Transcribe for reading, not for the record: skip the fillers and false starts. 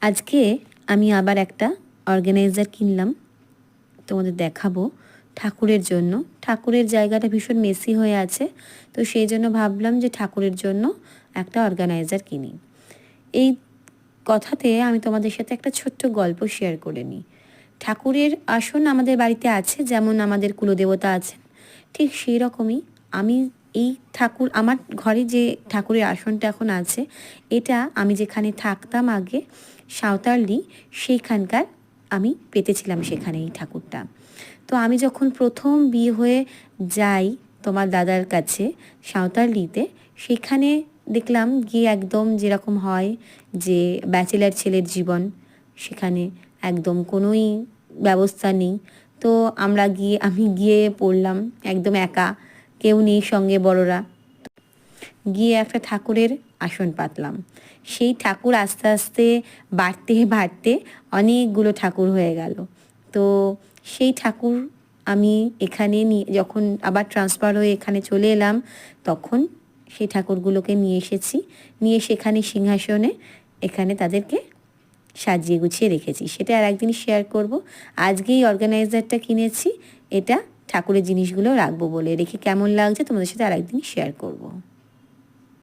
আজকে আমি আবার একটা অর্গানাইজার কিনলাম, তোমাদের দেখাবো ঠাকুরের জন্য। ঠাকুরের জায়গাটা ভীষণ মেসি হয়ে আছে, তো সেই জন্য ভাবলাম যে ঠাকুরের জন্য একটা অর্গানাইজার কিনি। এই কথাতে আমি তোমাদের সাথে একটা ছোট্ট গল্প শেয়ার করে নিই। ঠাকুরের আসন আমাদের বাড়িতে আছে, যেমন আমাদের কুলদেবতা আছেন, ঠিক সেই রকমই আমি এই ঠাকুর, আমার ঘরে যে ঠাকুরের আসনটা এখন আছে, এটা আমি যেখানে থাকতাম আগে সাঁওতালডি, সেইখানকার আমি পেতেছিলাম সেখানে এই ঠাকুরটা। তো আমি যখন প্রথম বিয়ে হয়ে যাই তোমার দাদার কাছে সাঁওতালডিতে, সেখানে দেখলাম গিয়ে একদম যেরকম হয় যে ব্যাচেলার ছেলের জীবন, সেখানে একদম কোনোই ব্যবস্থা নেই। তো আমি গিয়ে পড়লাম একদম একা, কেউ নেই সঙ্গে বড়রা। গিয়ে একটা ঠাকুরের আসন পাতলাম। সেই ঠাকুর আস্তে আস্তে বাড়তে বাড়তে অনেকগুলো ঠাকুর হয়ে গেল। তো সেই ঠাকুর আমি এখানে নিয়ে যখন আবার ট্রান্সফার হয়ে এখানে চলে এলাম, তখন সেই ঠাকুরগুলোকে নিয়ে এসেছি, নিয়ে সেখানে সিংহাসনে এখানে তাদেরকে সাজিয়ে গুছিয়ে রেখেছি। সেটা আর একদিন শেয়ার করব। আজকেই অর্গানাইজারটা কিনেছি, এটা ঠাকুরের জিনিসগুলো রাখবো বলে রেখে কেমন লাগছে তোমাদের সাথে আর একদিন শেয়ার করব।